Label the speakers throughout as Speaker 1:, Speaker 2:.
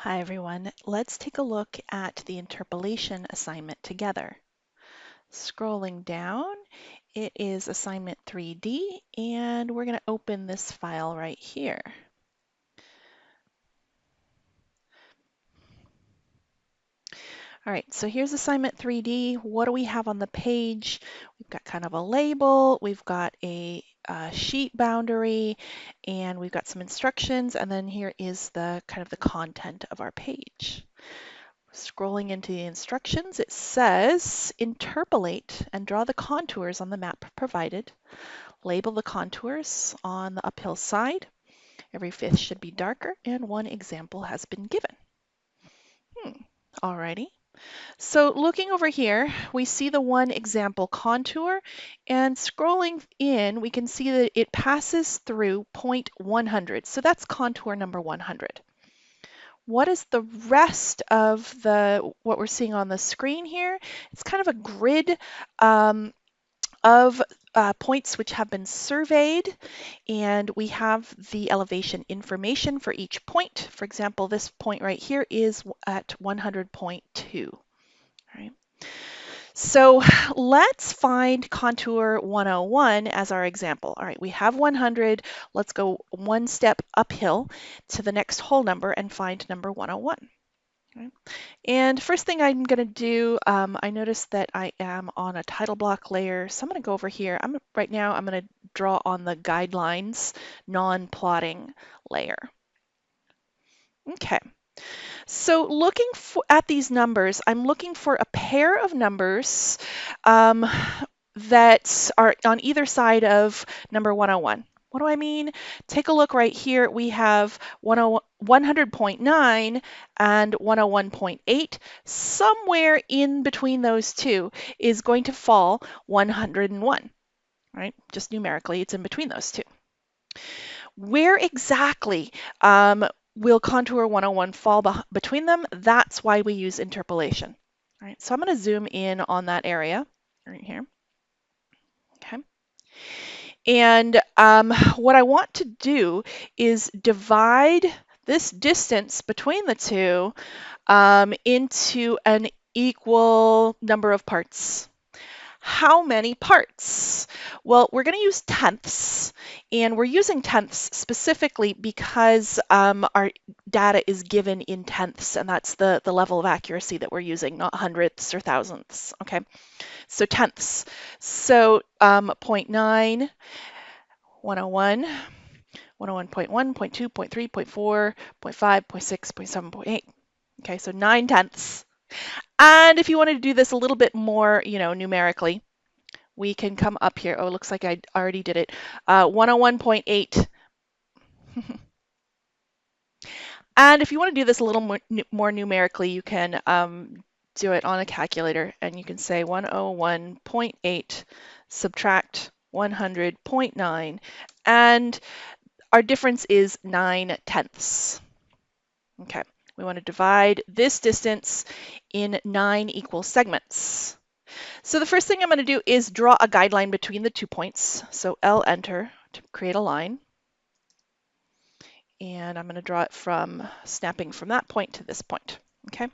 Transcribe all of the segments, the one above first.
Speaker 1: Hi everyone, let's take a look at the interpolation assignment together. Scrolling down, it is assignment 3D and we're going to open this file right here. All right, so here's assignment 3D. What do we have on the page? We've got kind of a label, we've got a sheet boundary, and we've got some instructions, and then here is the kind of the content of our page. Scrolling into the instructions, it says interpolate and draw the contours on the map provided. Label the contours on the uphill side. Every fifth should be darker, and one example has been given. Alrighty. So looking over here, we see the one example contour, and scrolling in, we can see that it passes through point 100. So that's contour number 100. What is the rest of what we're seeing on the screen here? It's kind of a grid of points which have been surveyed, and we have the elevation information for each point. For example, this point right here is at 100.2. Right. So let's find contour 101 as our example. All right, we have 100. Let's go one step uphill to the next whole number and find number 101. Okay. And first thing I'm going to do, I noticed that I am on a title block layer, so I'm going to go over here. Right now I'm going to draw on the guidelines non-plotting layer. Okay. So looking at these numbers, I'm looking for a pair of numbers that are on either side of number 101. What do I mean? Take a look right here. We have 100.9 and 101.8. Somewhere in between those two is going to fall 101, right? Just numerically, it's in between those two. Where exactly will contour 101 fall between them? That's why we use interpolation. All right, so I'm going to zoom in on that area right here. Okay. And what I want to do is divide this distance between the two into an equal number of parts. How many parts? Well, we're going to use tenths, and we're using tenths specifically because our data is given in tenths, and that's the level of accuracy that we're using, not hundredths or thousandths. Okay, so tenths. So 0.9, 101, 101.1, 0.2, 0.3, 0.4, 0.5, 0.6, 0.7, 0.8. Okay, so 9 tenths. And if you wanted to do this a little bit more, numerically, we can come up here. Oh, it looks like I already did it. 101.8. And if you want to do this a little more numerically, you can do it on a calculator, and you can say 101.8 subtract 100.9, and our difference is 9 tenths. Okay, we want to divide this distance in 9 equal segments. So the first thing I'm going to do is draw a guideline between the 2 points. So L enter to create a line. And I'm going to draw it from snapping from that point to this point. Okay.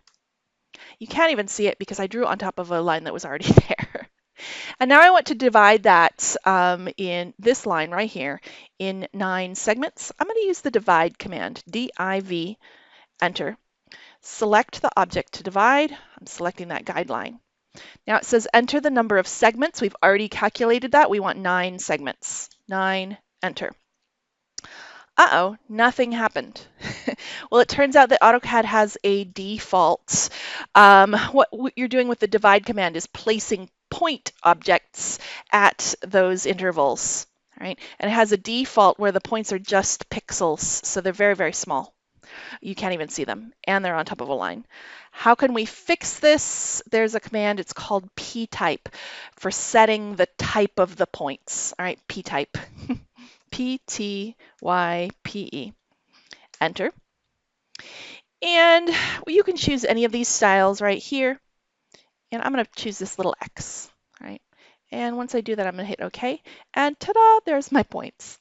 Speaker 1: You can't even see it because I drew on top of a line that was already there. And now I want to divide that in this line right here in 9 segments. I'm going to use the divide command, div, enter. Select the object to divide. I'm selecting that guideline. Now it says enter the number of segments. We've already calculated that. We want 9 segments. 9, enter. Uh-oh, nothing happened. Well, it turns out that AutoCAD has a default. What you're doing with the divide command is placing point objects at those intervals, right? And it has a default where the points are just pixels, so they're very, very small. You can't even see them, and they're on top of a line. How can we fix this? There's a command, it's called p-type, for setting the type of the points. All right, p-type. P-T-Y-P-E. Enter. And you can choose any of these styles right here. And I'm going to choose this little X. All right. And once I do that, I'm going to hit OK. And ta-da, there's my points.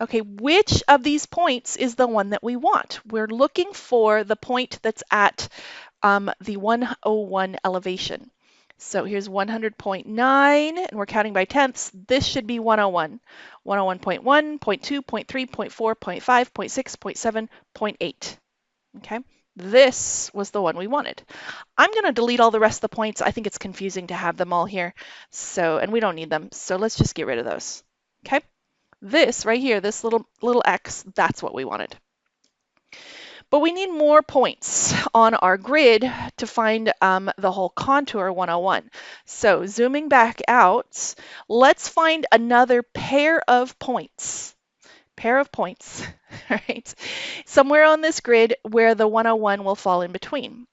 Speaker 1: Okay, which of these points is the one that we want? We're looking for the point that's at the 101 elevation. So here's 100.9, and we're counting by tenths. This should be 101. 101.1, 0.2, 0.3, 0.4, 0.5, 0.6, 0.7, 0.8. Okay, this was the one we wanted. I'm going to delete all the rest of the points. I think it's confusing to have them all here. So, and we don't need them. So let's just get rid of those. Okay, this right here, this little X, that's what we wanted. But we need more points on our grid to find the whole contour 101. So zooming back out, let's find another pair of points. Right? Somewhere on this grid where the 101 will fall in between.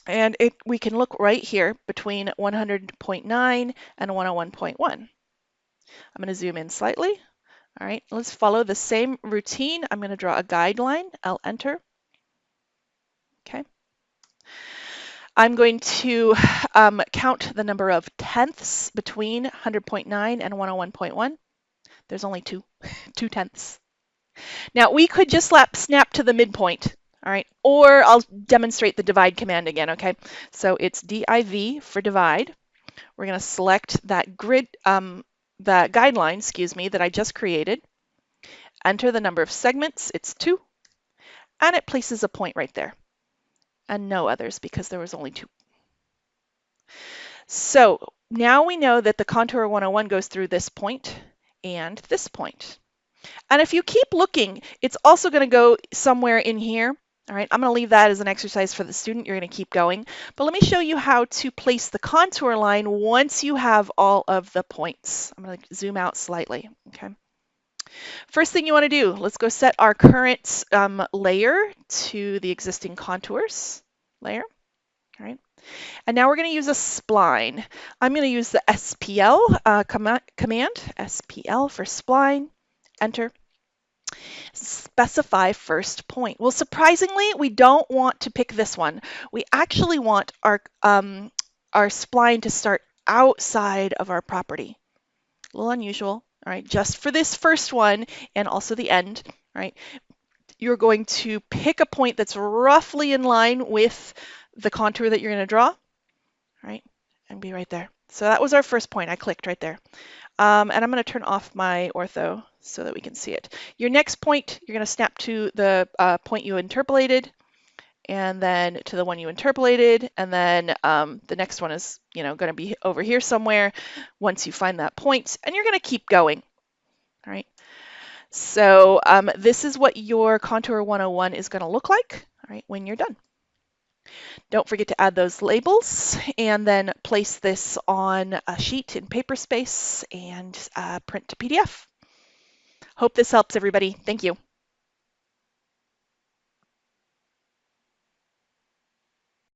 Speaker 1: And we can look right here between 100.9 and 101.1. I'm going to zoom in slightly. All right, let's follow the same routine. I'm going to draw a guideline. I'll enter. Okay. I'm going to count the number of tenths between 100.9 and 101.1. There's only two tenths. Now we could just snap to the midpoint, all right? Or I'll demonstrate the divide command again, okay? So it's div for divide. We're going to select that grid, the guideline, excuse me, that I just created. Enter the number of segments, it's 2, and it places a point right there. And no others because there was only 2. So now we know that the contour 101 goes through this point and this point. And if you keep looking, it's also going to go somewhere in here. All right, I'm going to leave that as an exercise for the student. You're going to keep going. But let me show you how to place the contour line once you have all of the points. I'm going to zoom out slightly. Okay. First thing you want to do, let's go set our current layer to the existing contours layer. All right. And now we're going to use a spline. I'm going to use the SPL command, SPL for spline, enter. Specify first point. Well, surprisingly, we don't want to pick this one. We actually want our spline to start outside of our property. A little unusual, all right, just for this first one and also the end, right? You're going to pick a point that's roughly in line with the contour that you're going to draw, right? And be right there. So that was our first point. I clicked right there. And I'm going to turn off my ortho so that we can see it. Your next point, you're going to snap to the point you interpolated, and then to the one you interpolated, and then the next one is, going to be over here somewhere once you find that point, and you're going to keep going. All right. So this is what your contour 101 is going to look like, all right, when you're done. Don't forget to add those labels and then place this on a sheet in Paperspace and print to PDF. Hope this helps everybody. Thank you.